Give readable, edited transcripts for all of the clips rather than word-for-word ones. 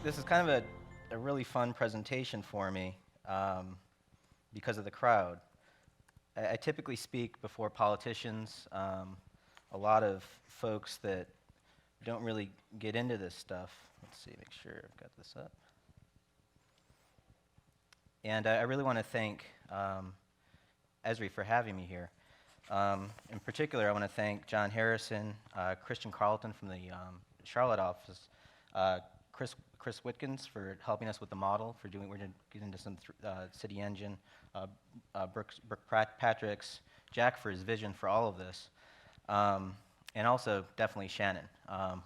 This is kind of a really fun presentation for me because of the crowd. I typically speak before politicians, a lot of folks that don't really get into this stuff. Let's see, make sure I've got this up. And I really want to thank Esri for having me here. In particular, I want to thank John Harrison, Christian Carlton from the Charlotte office, Chris Whitkins for helping us with the model, we're going to get into some CityEngine, Brooke Patrick's, Jack for his vision for all of this, and also definitely Shannon,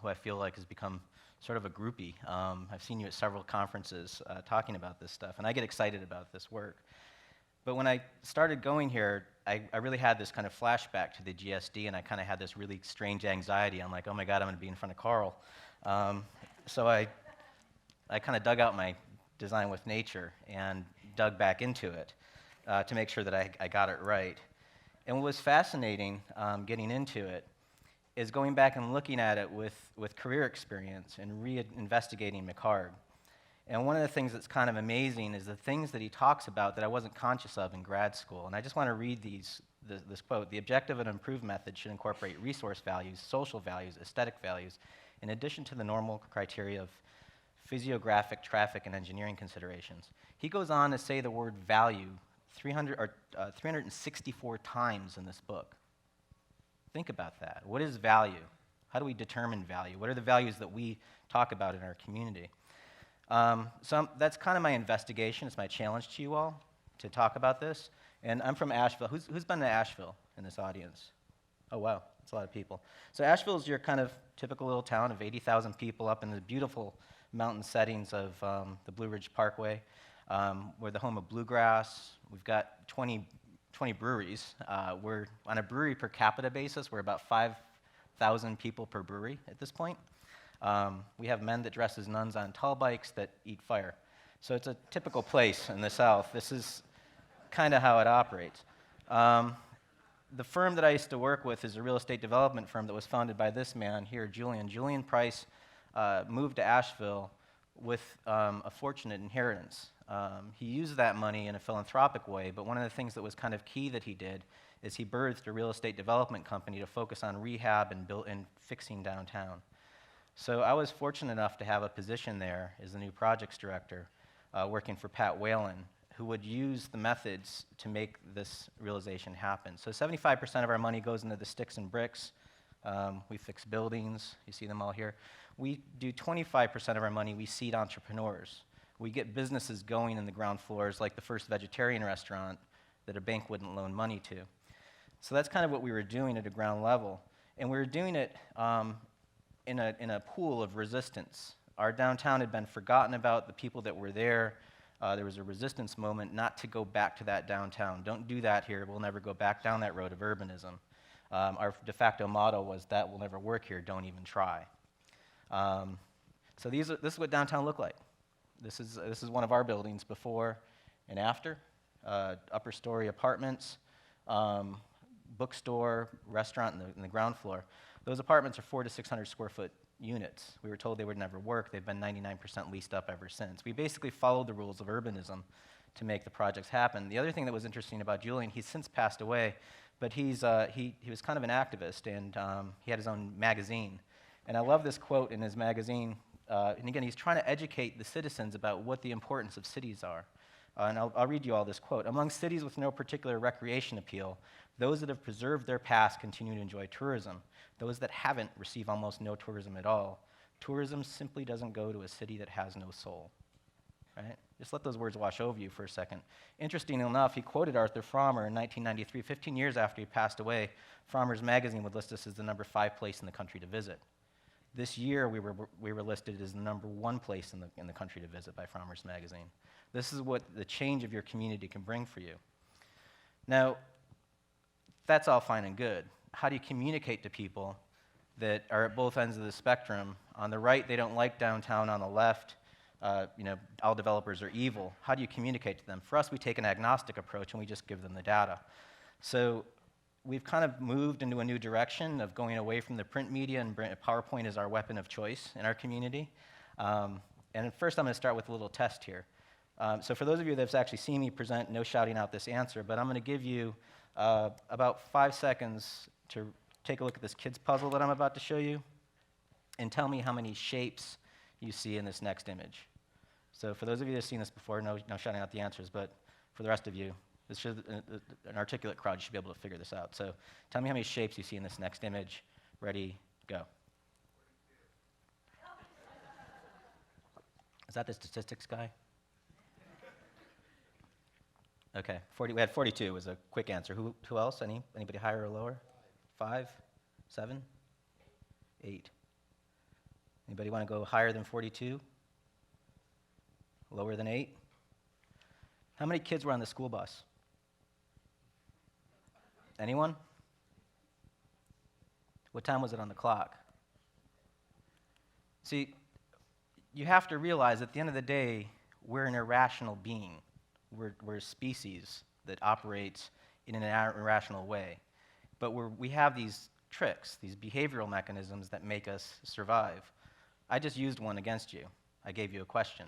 who I feel like has become sort of a groupie. I've seen you at several conferences talking about this stuff, and I get excited about this work. But when I started going here, I really had this kind of flashback to the GSD, and I kind of had this really strange anxiety. I'm like, oh my God, I'm going to be in front of Carl. So I kind of dug out my design with nature and dug back into it to make sure that I got it right. And what was fascinating getting into it is going back and looking at it with career experience and re-investigating McHarg. And one of the things that's kind of amazing is the things that he talks about that I wasn't conscious of in grad school. And I just want to read this quote. The objective of an improved method should incorporate resource values, social values, aesthetic values, in addition to the normal criteria of physiographic, traffic, and engineering considerations. He goes on to say the word value 364 times in this book. Think about that. What is value? How do we determine value? What are the values that we talk about in our community? So that's kind of my investigation. It's my challenge to you all to talk about this. And I'm from Asheville. Who's been to Asheville in this audience? Oh, wow. That's a lot of people. So Asheville is your kind of typical little town of 80,000 people up in the beautiful mountain settings of the Blue Ridge Parkway. We're the home of bluegrass. We've got 20 breweries. We're on a brewery per capita basis. We're about 5,000 people per brewery at this point. We have men that dress as nuns on tall bikes that eat fire. So it's a typical place in the South. This is kind of how it operates. The firm that I used to work with is a real estate development firm that was founded by this man here, Julian Price, moved to Asheville with a fortunate inheritance. He used that money in a philanthropic way, but one of the things that was kind of key that he did is he birthed a real estate development company to focus on rehab and fixing downtown. So I was fortunate enough to have a position there as the new projects director, working for Pat Whalen, who would use the methods to make this realization happen. So 75% of our money goes into the sticks and bricks. We fix buildings. You see them all here. We do 25% of our money, we seed entrepreneurs. We get businesses going in the ground floors, like the first vegetarian restaurant that a bank wouldn't loan money to. So that's kind of what we were doing at a ground level. And we were doing it in a pool of resistance. Our downtown had been forgotten about, the people that were there. There was a resistance moment not to go back to that downtown. Don't do that here. We'll never go back down that road of urbanism. Our de facto motto was that will never work here. Don't even try. So this is what downtown looked like. This is one of our buildings before and after. Upper story apartments, bookstore, restaurant in the ground floor. Those apartments are 400 to 600 square foot units. We were told they would never work. They've been 99% leased up ever since. We basically followed the rules of urbanism to make the projects happen. The other thing that was interesting about Julian, he's since passed away, but he was kind of an activist, and he had his own magazine. And I love this quote in his magazine. And again, he's trying to educate the citizens about what the importance of cities are. And I'll read you all this quote. Among cities with no particular recreation appeal, those that have preserved their past continue to enjoy tourism. Those that haven't receive almost no tourism at all. Tourism simply doesn't go to a city that has no soul. Right? Just let those words wash over you for a second. Interesting enough, he quoted Arthur Frommer in 1993. 15 years after he passed away, Frommer's magazine would list us as the number 5 place in the country to visit. This year, we were listed as the number 1 place in the country to visit by Frommer's magazine. This is what the change of your community can bring for you. Now, that's all fine and good. How do you communicate to people that are at both ends of the spectrum? On the right, they don't like downtown. On the left, all developers are evil. How do you communicate to them? For us, we take an agnostic approach and we just give them the data. So we've kind of moved into a new direction of going away from the print media, and PowerPoint is our weapon of choice in our community. And first I'm going to start with a little test here. So for those of you that have actually seen me present, no shouting out this answer, but I'm going to give you about 5 seconds to take a look at this kid's puzzle that I'm about to show you and tell me how many shapes you see in this next image. So for those of you that have seen this before, no shouting out the answers, but for the rest of you, this should, an articulate crowd should be able to figure this out. So tell me how many shapes you see in this next image. Ready, go. Is that the statistics guy? Okay, we had 42 was a quick answer. Who else? Anybody higher or lower? 5, 7, 8. Anybody want to go higher than 42? Lower than 8? How many kids were on the school bus? Anyone? What time was it on the clock? See, you have to realize at the end of the day, we're an irrational being. We're a species that operates in an irrational way. But we have these tricks, these behavioral mechanisms that make us survive. I just used one against you. I gave you a question.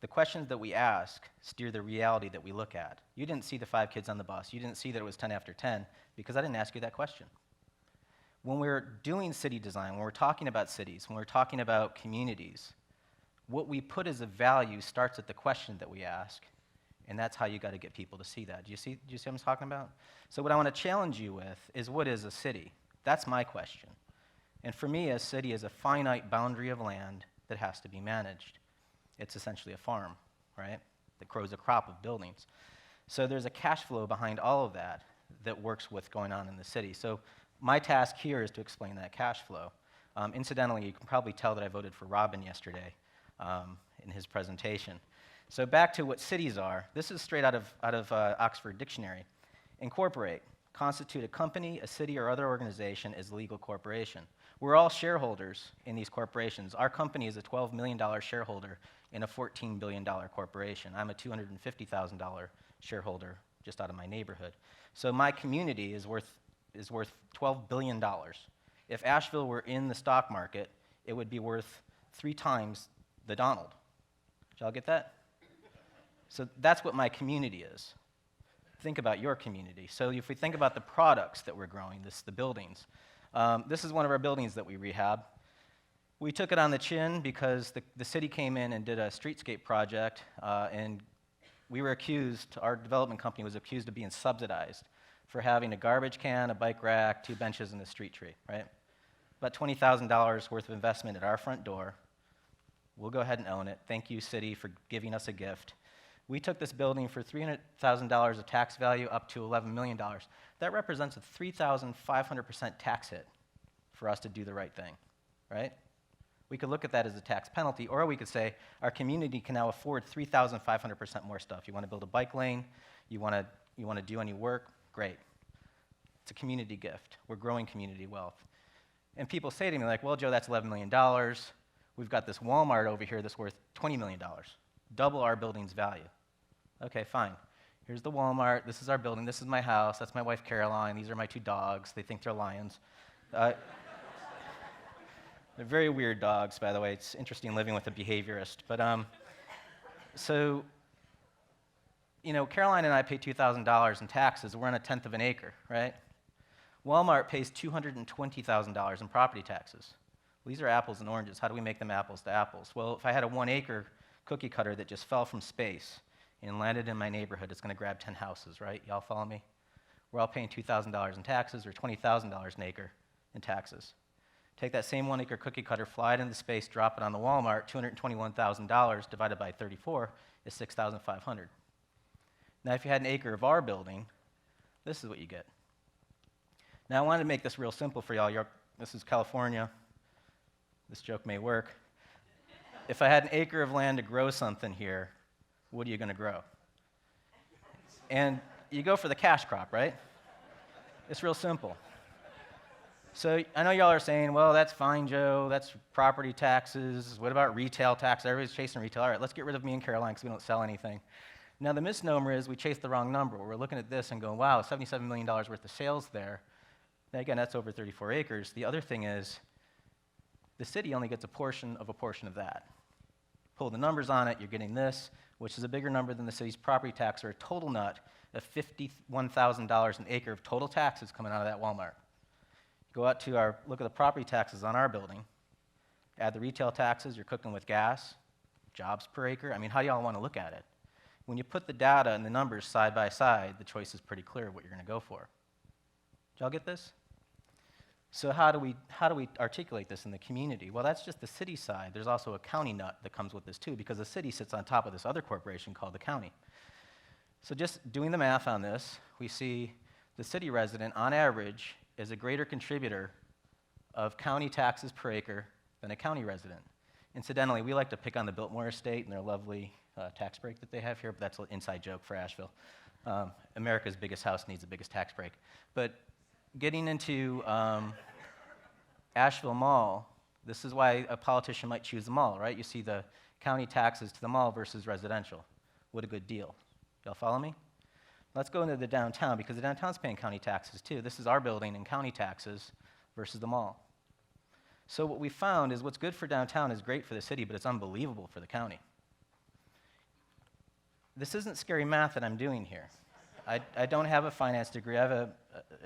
The questions that we ask steer the reality that we look at. You didn't see the 5 kids on the bus. You didn't see that it was 10 after 10 because I didn't ask you that question. When we're doing city design, when we're talking about cities, when we're talking about communities, what we put as a value starts at the question that we ask, and that's how you got to get people to see that. Do you see what I'm talking about? So what I want to challenge you with is, what is a city? That's my question. And for me, a city is a finite boundary of land that has to be managed. It's essentially a farm, right, that grows a crop of buildings. So there's a cash flow behind all of that that works with going on in the city. So my task here is to explain that cash flow. Incidentally, you can probably tell that I voted for Robin yesterday in his presentation. So back to what cities are. This is straight out of Oxford Dictionary. Incorporate, constitute a company, a city, or other organization as a legal corporation. We're all shareholders in these corporations. Our company is a $12 million shareholder in a $14 billion corporation. I'm a $250,000 shareholder just out of my neighborhood. So my community is worth $12 billion. If Asheville were in the stock market, it would be worth 3 times the Donald. Did y'all get that? So that's what my community is. Think about your community. So if we think about the products that we're growing, the buildings, this is one of our buildings that we rehab. We took it on the chin because the city came in and did a streetscape project, and we were accused, our development company was accused of being subsidized for having a garbage can, a bike rack, 2 benches, and a street tree, right? About $20,000 worth of investment at our front door. We'll go ahead and own it. Thank you, city, for giving us a gift. We took this building for $300,000 of tax value up to $11 million. That represents a 3,500% tax hit for us to do the right thing, right? We could look at that as a tax penalty, or we could say our community can now afford 3,500% more stuff. You want to build a bike lane, you want to do any work, great. It's a community gift. We're growing community wealth. And people say to me like, well, Joe, that's $11 million. We've got this Walmart over here that's worth $20 million, double our building's value. Okay, fine. Here's the Walmart. This is our building. This is my house. That's my wife, Caroline. These are my 2 dogs. They think they're lions. They're very weird dogs, by the way. It's interesting living with a behaviorist. But so, you know, Caroline and I pay $2,000 in taxes. We're on a 1/10 of an acre, right? Walmart pays $220,000 in property taxes. Well, these are apples and oranges. How do we make them apples to apples? Well, if I had a 1-acre cookie cutter that just fell from space and landed in my neighborhood, it's going to grab 10 houses, right? Y'all follow me? We're all paying $2,000 in taxes or $20,000 an acre in taxes. Take that same 1-acre cookie cutter, fly it into space, drop it on the Walmart, $221,000 divided by 34 is $6,500. Now, if you had an acre of our building, this is what you get. Now, I wanted to make this real simple for y'all. This is California. This joke may work. If I had an acre of land to grow something here, what are you going to grow? And you go for the cash crop, right? It's real simple. So I know y'all are saying, well, that's fine, Joe. That's property taxes. What about retail tax? Everybody's chasing retail. All right, let's get rid of me and Caroline because we don't sell anything. Now, the misnomer is we chased the wrong number. We're looking at this and going, wow, $77 million worth of sales there. Now, again, that's over 34 acres. The other thing is the city only gets a portion of that. pull the numbers on it, you're getting this, which is a bigger number than the city's property tax, or a total nut of $51,000 an acre of total taxes coming out of that Walmart. Go out to look at the property taxes on our building, add the retail taxes, you're cooking with gas, jobs per acre. I mean, how do y'all want to look at it? When you put the data and the numbers side by side, the choice is pretty clear what you're going to go for. Did y'all get this? So how do we articulate this in the community? Well, that's just the city side. There's also a county nut that comes with this too, because the city sits on top of this other corporation called the county. So just doing the math on this, we see the city resident, on average, is a greater contributor of county taxes per acre than a county resident. Incidentally, we like to pick on the Biltmore estate and their lovely tax break that they have here, but that's an inside joke for Asheville. America's biggest house needs the biggest tax break. But getting into Asheville Mall, this is why a politician might choose the mall, right? You see the county taxes to the mall versus residential. What a good deal. Y'all follow me? Let's go into the downtown, because the downtown's paying county taxes too. This is our building and county taxes versus the mall. So what we found is what's good for downtown is great for the city, but it's unbelievable for the county. This isn't scary math that I'm doing here. I don't have a finance degree. I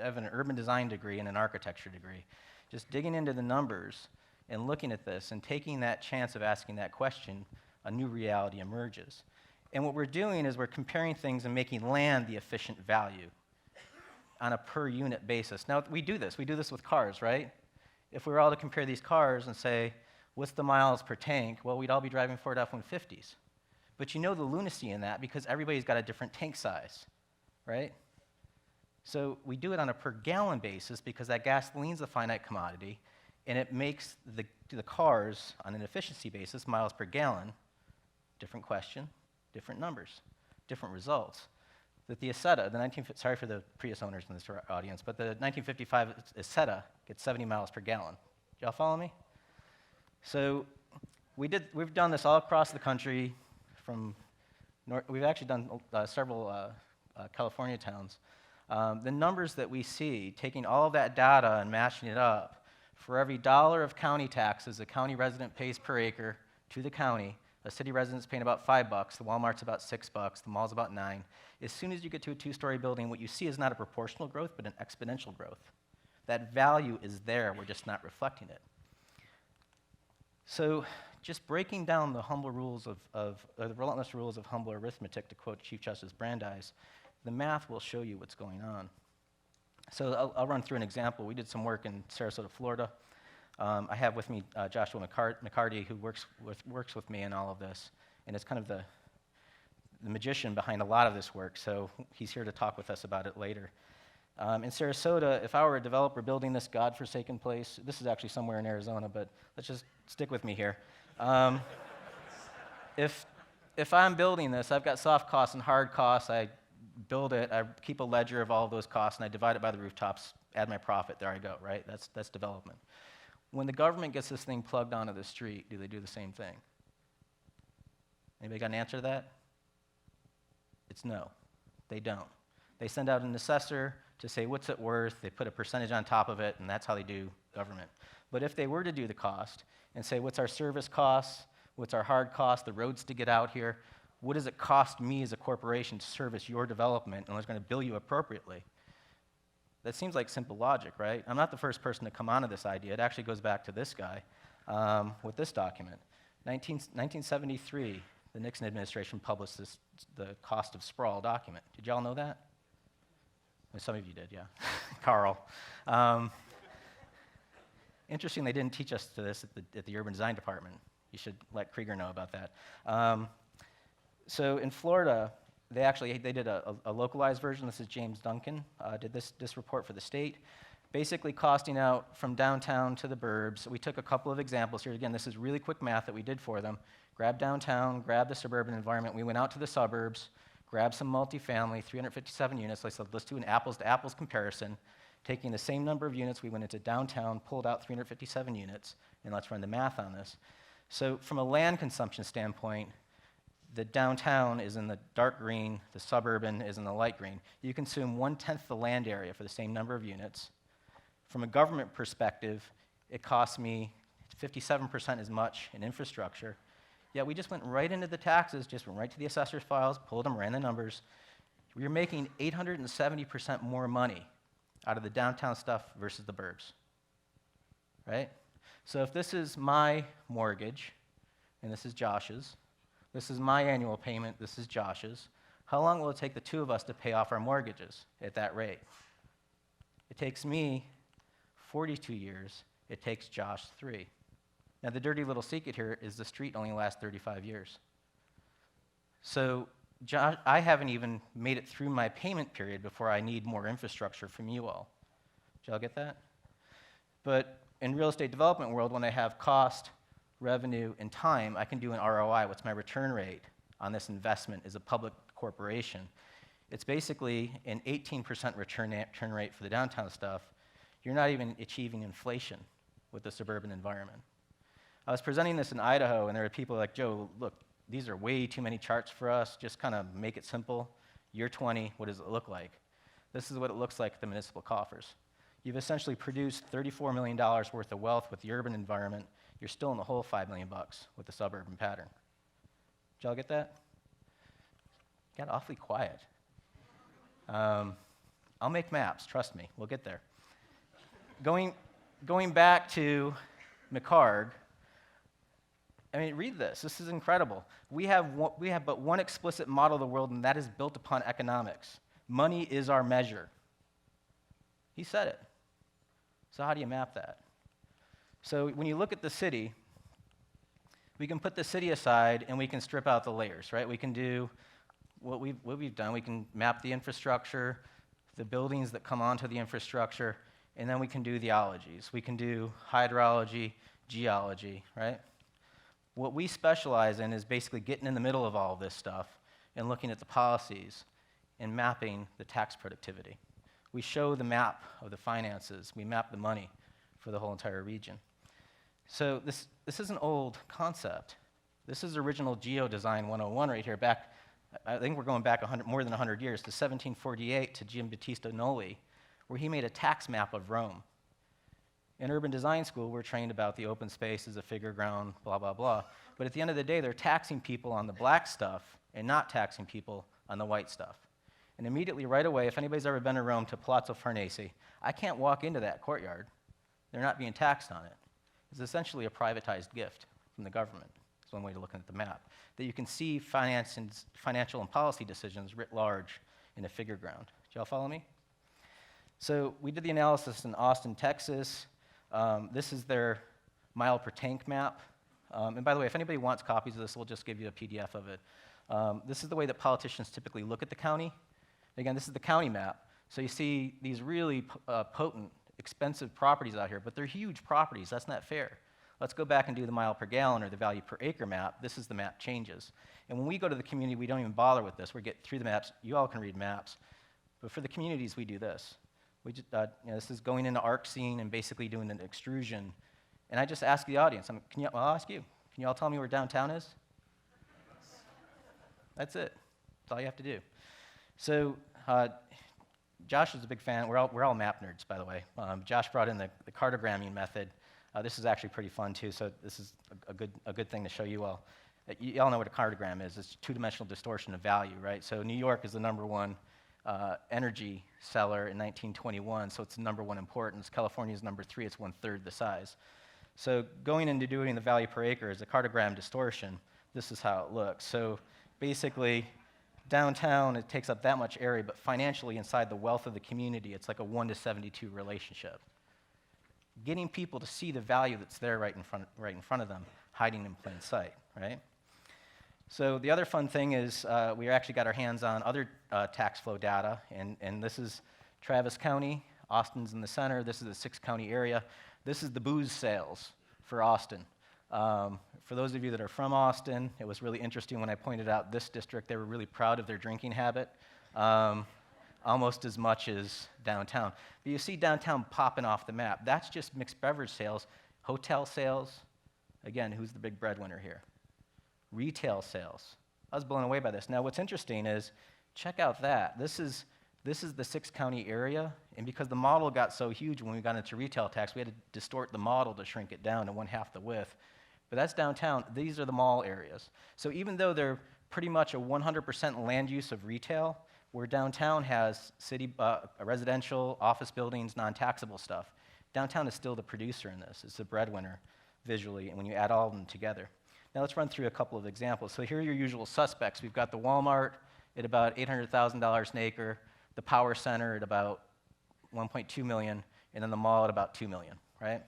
have an urban design degree and an architecture degree. Just digging into the numbers and looking at this and taking that chance of asking that question, a new reality emerges. And what we're doing is we're comparing things and making land the efficient value on a per unit basis. Now, we do this with cars, right? If we were all to compare these cars and say, what's the miles per tank? Well, we'd all be driving Ford F-150s. But you know the lunacy in that because everybody's got a different tank size, right? So we do it on a per gallon basis because that gasoline's a finite commodity, and it makes the cars on an efficiency basis, miles per gallon, different question, different numbers, different results. That the Isetta, sorry for the Prius owners in this audience, but the 1955 Isetta gets 70 miles per gallon. Y'all follow me? So we've done this all across the country. We've actually done several California towns. The numbers that we see, taking all of that data and mashing it up, for every dollar of county taxes a county resident pays per acre to the county, a city resident's paying about $5, the Walmart's about $6, the mall's about $9. As soon as you get to a two-story building, what you see is not a proportional growth, but an exponential growth. That value is there, we're just not reflecting it. So just breaking down the humble rules the relentless rules of humble arithmetic, to quote Chief Justice Brandeis, the math will show you what's going on. So I'll run through an example. We did some work in Sarasota, Florida. I have with me Joshua McCarty, who works with me in all of this, and it's kind of the magician behind a lot of this work, so he's here to talk with us about it later. In Sarasota, if I were a developer building this godforsaken place, this is actually somewhere in Arizona, but let's just stick with me here. If I'm building this, I've got soft costs and hard costs. I build it, I keep a ledger of all of those costs, and I divide it by the rooftops, add my profit, there I go, right? That's development. When the government gets this thing plugged onto the street, do they do the same thing? Anybody got an answer to that? It's no, they don't. They send out an assessor to say what's it worth, they put a percentage on top of it, and that's how they do government. But if they were to do the cost and say what's our service costs, what's our hard cost, the roads to get out here, what does it cost me as a corporation to service your development, and we're going to bill you appropriately? That seems like simple logic, right? I'm not the first person to come onto this idea. It actually goes back to this guy with this document. 1973, the Nixon administration published the cost of sprawl document. Did y'all know that? Well, some of you did, yeah. Carl. Interesting they didn't teach us this at the urban design department. You should let Krieger know about that. So in Florida, they did a localized version. This is James Duncan, did this report for the state, basically costing out from downtown to the burbs. We took a couple of examples here. Again, this is really quick math that we did for them. Grab downtown, grab the suburban environment. We went out to the suburbs, grabbed some multifamily, 357 units. I said, let's do an apples-to-apples comparison. Taking the same number of units, we went into downtown, pulled out 357 units, and let's run the math on this. So from a land consumption standpoint, the downtown is in the dark green, the suburban is in the light green. You consume 1/10 the land area for the same number of units. From a government perspective, it costs me 57% as much in infrastructure, Yeah, we just went right into the taxes, just went right to the assessor's files, pulled them, ran the numbers. We were making 870% more money out of the downtown stuff versus the burbs, right? So if this is my mortgage, and this is Josh's, this is my annual payment, this is Josh's, how long will it take the two of us to pay off our mortgages at that rate? It takes me 42 years. It takes Josh 3. Now, the dirty little secret here is the street only lasts 35 years. So Josh, I haven't even made it through my payment period before I need more infrastructure from you all. Did y'all get that? But in real estate development world, when I have cost, revenue, and time, I can do an ROI. What's my return rate on this investment as a public corporation? It's basically an 18% return rate for the downtown stuff. You're not even achieving inflation with the suburban environment. I was presenting this in Idaho, and there were people like, Joe, look, these are way too many charts for us. Just kind of make it simple. Year 20, what does it look like? This is what it looks like at the municipal coffers. You've essentially produced $34 million worth of wealth with the urban environment. You're still in the hole $5 million with the suburban pattern. Did y'all get that? Got awfully quiet. I'll make maps, trust me, we'll get there. Going back to McCard, I mean, read this. This is incredible. We have but one explicit model of the world, and that is built upon economics. Money is our measure. He said it. So how do you map that? So when you look at the city, we can put the city aside, and we can strip out the layers, right? We can do what we've done. We can map the infrastructure, the buildings that come onto the infrastructure, and then we can do the ologies. We can do hydrology, geology, right? What we specialize in is basically getting in the middle of all this stuff and looking at the policies and mapping the tax productivity. We show the map of the finances. We map the money for the whole entire region. So this is an old concept. This is original Geodesign 101 right here. Back, I think we're going back more than 100 years to 1748 to Giambattista Noli, where he made a tax map of Rome. In urban design school, we're trained about the open space as a figure ground, blah, blah, blah. But at the end of the day, they're taxing people on the black stuff and not taxing people on the white stuff. And immediately, right away, if anybody's ever been to Rome, to Palazzo Farnese, I can't walk into that courtyard. They're not being taxed on it. It's essentially a privatized gift from the government. It's one way to look at the map. That you can see financial and policy decisions writ large in a figure ground. Do y'all follow me? So we did the analysis in Austin, Texas. This is their mile per tank map. And by the way, if anybody wants copies of this, we'll just give you a PDF of it. This is the way that politicians typically look at the county. Again, this is the county map. So you see these really potent, expensive properties out here, but they're huge properties. That's not fair. Let's go back and do the mile per gallon or the value per acre map. This is the map changes. And when we go to the community, we don't even bother with this. We get through the maps. You all can read maps. But for the communities, we do this. We just, this is going into ArcScene and basically doing an extrusion. And I just ask the audience, I'll ask you, can you all tell me where downtown is? That's it. That's all you have to do. So Josh is a big fan. We're all map nerds, by the way. Josh brought in the cartogramming method. This is actually pretty fun, too, so this is a good thing to show you all. You all know what a cartogram is. It's two-dimensional distortion of value, right? So New York is the #1 energy seller in 1921, so it's the #1 importance. California is #3. It's 1/3 the size. So going into doing the value per acre as a cartogram distortion, this is how it looks. So basically, downtown, it takes up that much area, but financially inside the wealth of the community, it's like a 1:72 relationship. Getting people to see the value that's there right in front of them, hiding in plain sight, right? So the other fun thing is we actually got our hands on other tax flow data, and this is Travis County. Austin's in the center. This is the 6-county area. This is the booze sales for Austin. For those of you that are from Austin, it was really interesting when I pointed out this district. They were really proud of their drinking habit, almost as much as downtown. But you see downtown popping off the map. That's just mixed beverage sales. Hotel sales, again, who's the big breadwinner here? Retail sales. I was blown away by this. Now, what's interesting is, check out that. This is the 6-county area, and because the model got so huge when we got into retail tax, we had to distort the model to shrink it down to 1/2 the width. But that's downtown. These are the mall areas. So even though they're pretty much a 100% land use of retail, where downtown has city residential, office buildings, non-taxable stuff, downtown is still the producer in this. It's the breadwinner visually, and when you add all of them together. Now let's run through a couple of examples. So here are your usual suspects. We've got the Walmart at about $800,000 an acre, the Power Center at about 1.2 million, and then the mall at about 2 million, right?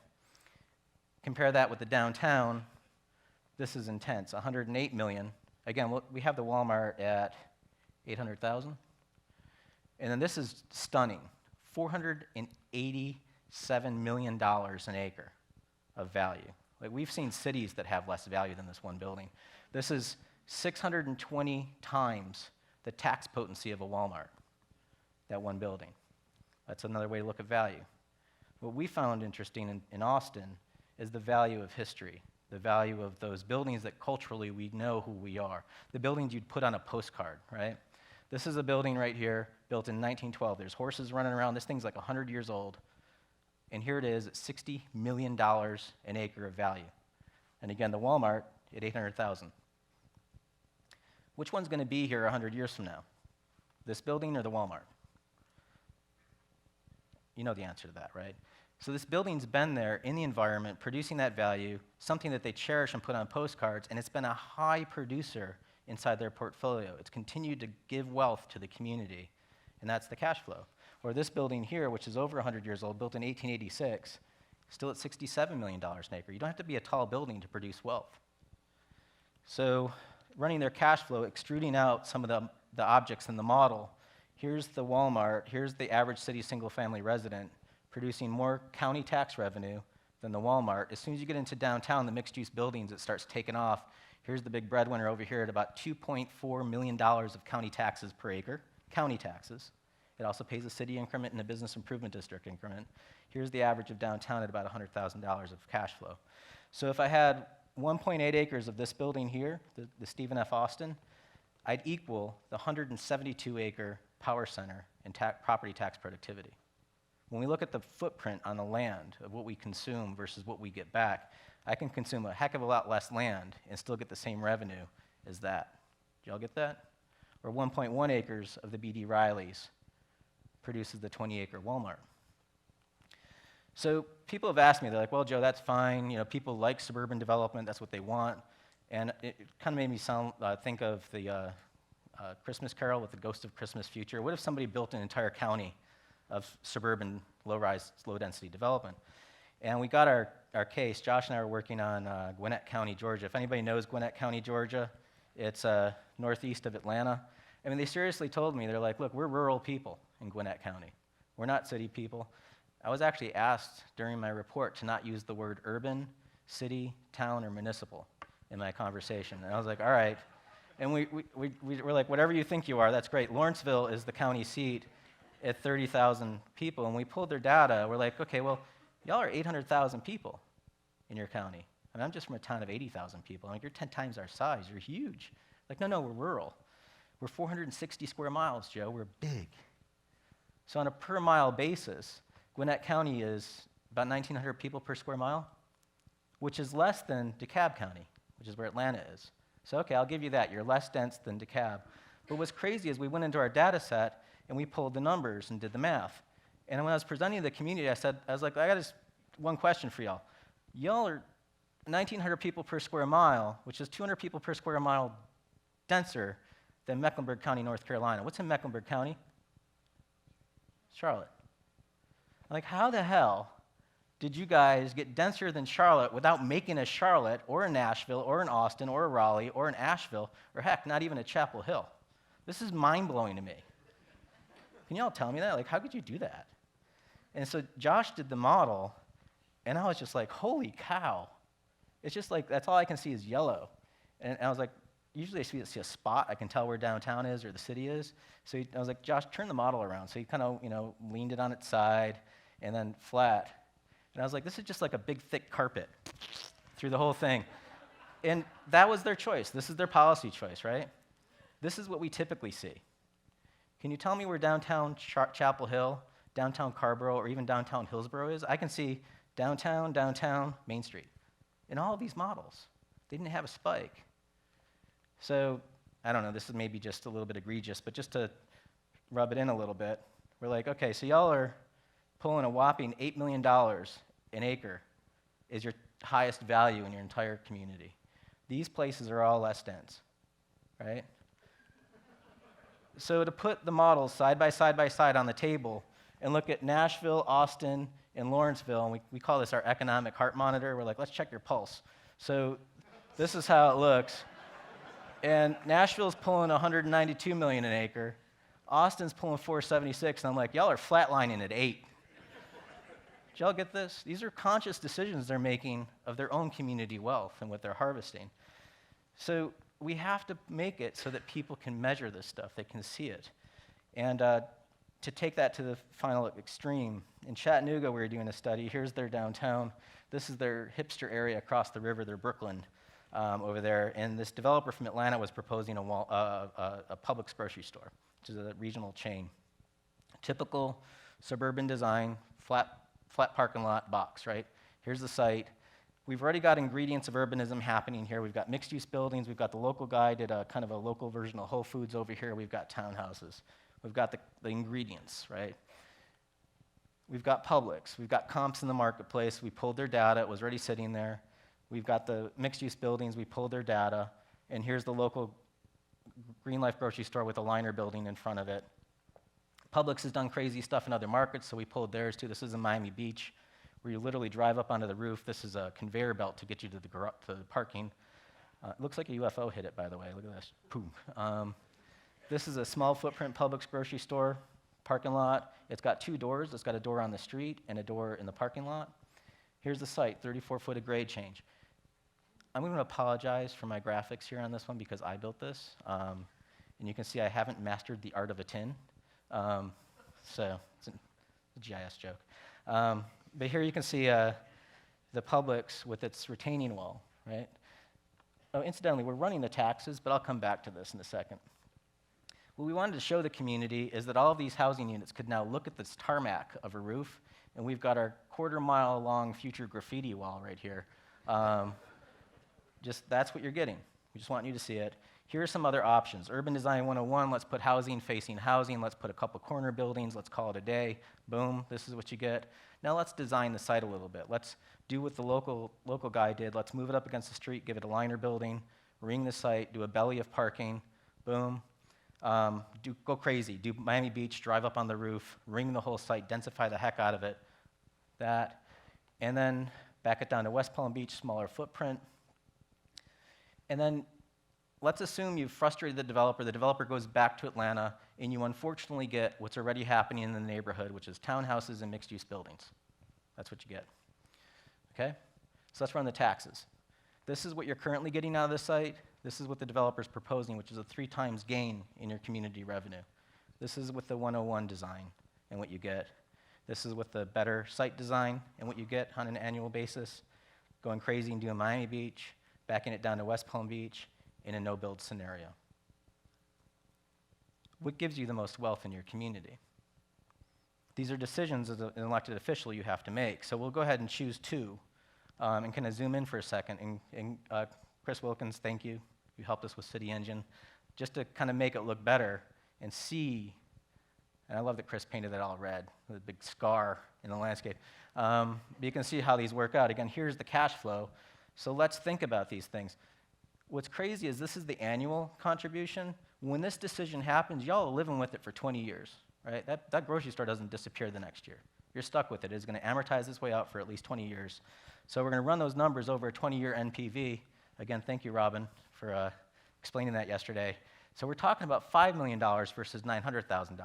Compare that with the downtown. This is intense, 108 million. Again, we have the Walmart at 800,000. And then this is stunning, $487 million an acre of value. Like, we've seen cities that have less value than this one building. This is 620 times the tax potency of a Walmart, that one building. That's another way to look at value. What we found interesting in Austin is the value of history, the value of those buildings that culturally we know who we are, the buildings you'd put on a postcard, right? This is a building right here, built in 1912. There's horses running around. This thing's like 100 years old. And here it is at $60 million an acre of value. And again, the Walmart at 800,000. Which one's going to be here 100 years from now? This building or the Walmart? You know the answer to that, right? So this building's been there in the environment, producing that value, something that they cherish and put on postcards, and it's been a high producer inside their portfolio. It's continued to give wealth to the community, and that's the cash flow. Or this building here, which is over 100 years old, built in 1886, still at $67 million an acre. You don't have to be a tall building to produce wealth. So running their cash flow, extruding out some of the objects in the model, here's the Walmart, here's the average city single-family resident producing more county tax revenue than the Walmart. As soon as you get into downtown, the mixed-use buildings, it starts taking off. Here's the big breadwinner over here at about $2.4 million of county taxes per acre, county taxes. It also pays a city increment and a business improvement district increment. Here's the average of downtown at about $100,000 of cash flow. So if I had 1.8 acres of this building here, the Stephen F. Austin, I'd equal the 172-acre Power Center in property tax productivity. When we look at the footprint on the land of what we consume versus what we get back, I can consume a heck of a lot less land and still get the same revenue as that. Did y'all get that? Or 1.1 acres of the B.D. Riley's produces the 20-acre Walmart. So people have asked me, they're like, well, Joe, that's fine. You know, people like suburban development. That's what they want. And it kind of made me think of the Christmas Carol with the Ghost of Christmas Future. What if somebody built an entire county of suburban, low-rise, low-density development? And we got our case. Josh and I were working on Gwinnett County, Georgia. If anybody knows Gwinnett County, Georgia, it's northeast of Atlanta. I mean, they seriously told me, they're like, look, we're rural people in Gwinnett County. We're not city people. I was actually asked during my report to not use the word urban, city, town, or municipal in my conversation. And I was like, all right. And we're like, whatever you think you are, that's great. Lawrenceville is the county seat at 30,000 people. And we pulled their data. We're like, okay, well, y'all are 800,000 people in your county. And I'm just from a town of 80,000 people. I'm like, you're 10 times our size. You're huge. Like, no, we're rural. We're 460 square miles, Joe. We're big. So on a per mile basis, Gwinnett County is about 1,900 people per square mile, which is less than DeKalb County, which is where Atlanta is. So okay, I'll give you that. You're less dense than DeKalb. But what's crazy is we went into our data set and we pulled the numbers and did the math. And when I was presenting to the community, I was like, I got just one question for y'all. Y'all are 1,900 people per square mile, which is 200 people per square mile denser than Mecklenburg County, North Carolina. What's in Mecklenburg County? Charlotte. I'm like, how the hell did you guys get denser than Charlotte without making a Charlotte or a Nashville or an Austin or a Raleigh or an Asheville or heck, not even a Chapel Hill? This is mind-blowing to me. Can y'all tell me that? Like, how could you do that? And so Josh did the model, and I was just like, holy cow. It's just like, that's all I can see is yellow. And I was like, usually I see a spot, I can tell where downtown is or the city is. So I was like, Josh, turn the model around. So he kind of, leaned it on its side and then flat. And I was like, this is just like a big, thick carpet through the whole thing. And that was their choice. This is their policy choice, right? This is what we typically see. Can you tell me where downtown Chapel Hill, downtown Carborough, or even downtown Hillsborough is? I can see downtown, Main Street. in all of these models. They didn't have a spike. So, I don't know, this is maybe just a little bit egregious, but just to rub it in a little bit, we're like, okay, so y'all are pulling a whopping $8 million an acre is your highest value in your entire community. These places are all less dense, right? So to put the models side by side on the table and look at Nashville, Austin, and Lawrenceville, and we call this our economic heart monitor. We're like, let's check your pulse. So this is how it looks. And Nashville's pulling 192 million an acre. Austin's pulling 476, and I'm like, y'all are flatlining at 8. Did y'all get this? These are conscious decisions they're making of their own community wealth and what they're harvesting. So we have to make it so that people can measure this stuff, they can see it. And to take that to the final extreme, in Chattanooga we were doing a study. Here's their downtown. This is their hipster area across the river, their Brooklyn over there. And this developer from Atlanta was proposing a Publix grocery store, which is a regional chain. Typical suburban design, flat parking lot box, right? Here's the site. We've already got ingredients of urbanism happening here. We've got mixed-use buildings. We've got the local guy did a kind of a local version of Whole Foods over here. We've got townhouses. We've got the ingredients, right? We've got Publix. We've got comps in the marketplace. We pulled their data. It was already sitting there. We've got the mixed-use buildings. We pulled their data. And here's the local Green Life grocery store with a liner building in front of it. Publix has done crazy stuff in other markets, so we pulled theirs too. This is in Miami Beach, where you literally drive up onto the roof. This is a conveyor belt to get you to the parking. It looks like a UFO hit it, by the way. Look at this. Boom. This is a small footprint Publix grocery store parking lot. It's got 2 doors. It's got a door on the street and a door in the parking lot. Here's the site, 34-foot of grade change. I'm going to apologize for my graphics here on this one because I built this. And you can see I haven't mastered the art of a tin. So it's a GIS joke. But here you can see the Publix with its retaining wall, right? Oh, incidentally, we're running the taxes, but I'll come back to this in a second. What we wanted to show the community is that all of these housing units could now look at this tarmac of a roof, and we've got our quarter-mile-long future graffiti wall right here. Just that's what you're getting. We just want you to see it. Here are some other options. Urban Design 101, let's put housing facing housing. Let's put a couple corner buildings. Let's call it a day. Boom, this is what you get. Now let's design the site a little bit. Let's do what the local guy did. Let's move it up against the street, give it a liner building, ring the site, do a belly of parking. Boom. Go crazy. Do Miami Beach, drive up on the roof, ring the whole site, densify the heck out of it. That. And then back it down to West Palm Beach, smaller footprint. And then let's assume you've frustrated the developer goes back to Atlanta, and you unfortunately get what's already happening in the neighborhood, which is townhouses and mixed-use buildings. That's what you get, okay? So let's run the taxes. This is what you're currently getting out of this site. This is what the developer's proposing, which is a 3 times gain in your community revenue. This is with the 101 design and what you get. This is with the better site design and what you get on an annual basis. Going crazy and doing Miami Beach, backing it down to West Palm Beach, in a no-build scenario. What gives you the most wealth in your community? These are decisions as an elected official you have to make. So we'll go ahead and choose 2 and kind of zoom in for a second. And Chris Wilkins, thank you. You helped us with CityEngine. Just to kind of make it look better and see, and I love that Chris painted that all red with a big scar in the landscape. But you can see how these work out. Again, here's the cash flow. So let's think about these things. What's crazy is this is the annual contribution. When this decision happens, y'all are living with it for 20 years, right? That grocery store doesn't disappear the next year. You're stuck with it. It's going to amortize its way out for at least 20 years. So we're going to run those numbers over a 20-year NPV. Again, thank you, Robin, for explaining that yesterday. So we're talking about $5 million versus $900,000.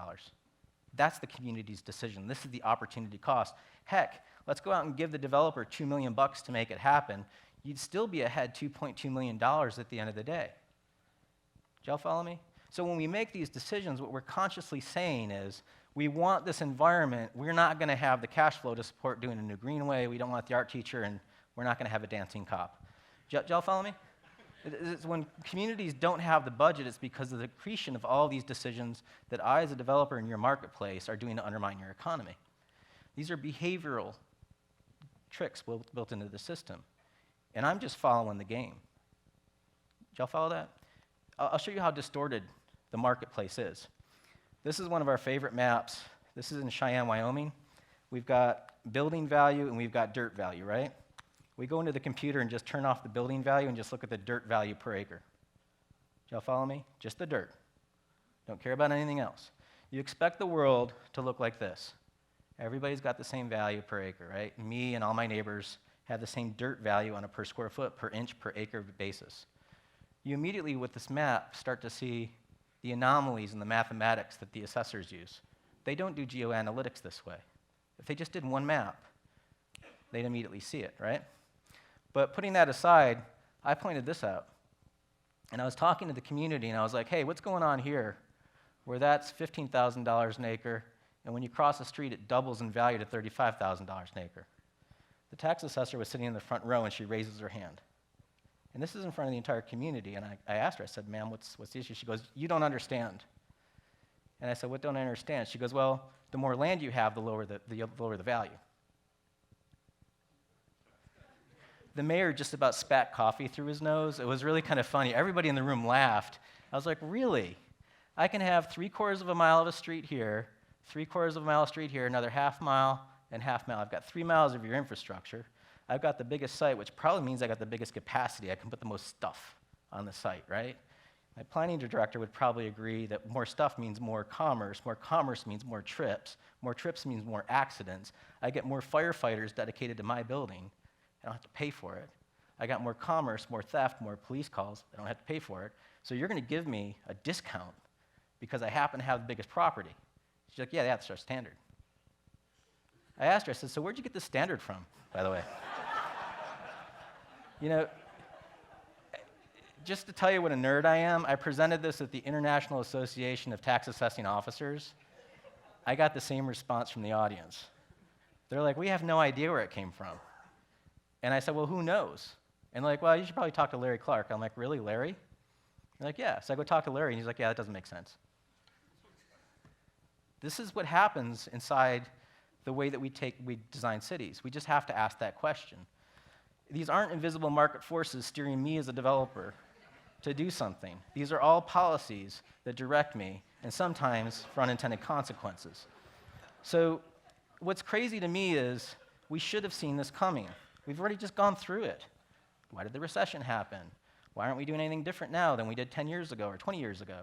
That's the community's decision. This is the opportunity cost. Heck, let's go out and give the developer $2 million to make it happen. You'd still be ahead $2.2 million at the end of the day. Did y'all follow me? So when we make these decisions, what we're consciously saying is, we want this environment. We're not going to have the cash flow to support doing a new greenway. We don't want the art teacher, and we're not going to have a dancing cop. Did y'all follow me? When communities don't have the budget, it's because of the accretion of all these decisions that I, as a developer in your marketplace, are doing to undermine your economy. These are behavioral tricks built into the system. and I'm just following the game. Did y'all follow that? I'll show you how distorted the marketplace is. This is one of our favorite maps. This is in Cheyenne, Wyoming. We've got building value and we've got dirt value, right? We go into the computer and just turn off the building value and just look at the dirt value per acre. Did y'all follow me? Just the dirt. Don't care about anything else. You expect the world to look like this. Everybody's got the same value per acre, right? Me and all my neighbors have the same dirt value on a per square foot, per inch, per acre basis. You immediately, with this map, start to see the anomalies in the mathematics that the assessors use. They don't do geoanalytics this way. If they just did one map, they'd immediately see it, right? But putting that aside, I pointed this out. And I was talking to the community, and I was like, hey, what's going on here where that's $15,000 an acre, and when you cross the street, it doubles in value to $35,000 an acre? The tax assessor was sitting in the front row, and she raises her hand. And this is in front of the entire community, and I asked her, I said, ma'am, what's the issue? She goes, you don't understand. And I said, what don't I understand? She goes, well, the more land you have, the lower the value. The mayor just about spat coffee through his nose. It was really kind of funny. Everybody in the room laughed. I was like, really? I can have 3/4 of a mile of a street here, 3/4 of a mile of street here, another half mile and half mile. I've got 3 miles of your infrastructure. I've got the biggest site, which probably means I got the biggest capacity. I can put the most stuff on the site, right? My planning director would probably agree that more stuff means more commerce means more trips means more accidents. I get more firefighters dedicated to my building. I don't have to pay for it. I got more commerce, more theft, more police calls. I don't have to pay for it. So you're going to give me a discount because I happen to have the biggest property. She's like, yeah, that's our standard. I asked her, I said, so where'd you get this standard from, by the way? You know, just to tell you what a nerd I am, I presented this at the International Association of Tax Assessing Officers. I got the same response from the audience. They're like, we have no idea where it came from. And I said, well, who knows? And they're like, well, you should probably talk to Larry Clark. I'm like, really, Larry? They're like, yeah. So I go talk to Larry, and he's like, yeah, that doesn't make sense. This is what happens inside the way that we design cities. We just have to ask that question. These aren't invisible market forces steering me as a developer to do something. These are all policies that direct me, and sometimes for unintended consequences. So what's crazy to me is we should have seen this coming. We've already just gone through it. Why did the recession happen? Why aren't we doing anything different now than we did 10 years ago or 20 years ago?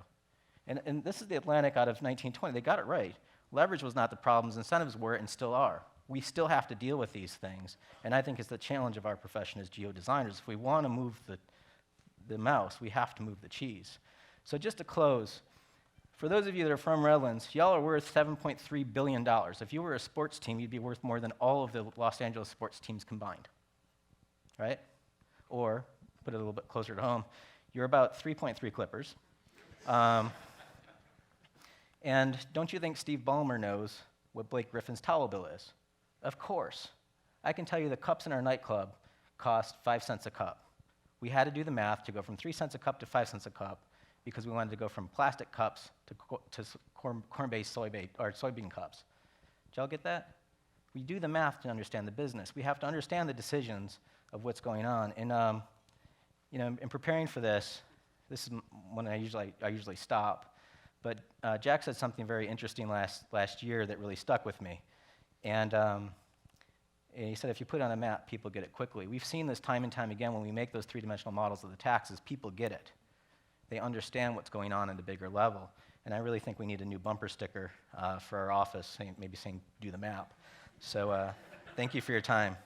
And this is the Atlantic out of 1920. They got it right. Leverage was not the problems. Incentives were and still are. We still have to deal with these things. And I think it's the challenge of our profession as geodesigners. If we want to move the mouse, we have to move the cheese. So just to close, for those of you that are from Redlands, y'all are worth $7.3 billion. If you were a sports team, you'd be worth more than all of the Los Angeles sports teams combined, right? Or, put it a little bit closer to home, you're about 3.3 Clippers. And don't you think Steve Ballmer knows what Blake Griffin's towel bill is? Of course. I can tell you the cups in our nightclub cost 5 cents a cup. We had to do the math to go from 3 cents a cup to 5 cents a cup because we wanted to go from plastic cups to corn-based soybean cups. Did y'all get that? We do the math to understand the business. We have to understand the decisions of what's going on. And you know, in preparing for this is when I usually stop. But Jack said something very interesting last year that really stuck with me. And he said, if you put it on a map, people get it quickly. We've seen this time and time again when we make those three-dimensional models of the taxes, people get it. They understand what's going on at a bigger level. And I really think we need a new bumper sticker for our office, maybe saying, do the map. So thank you for your time.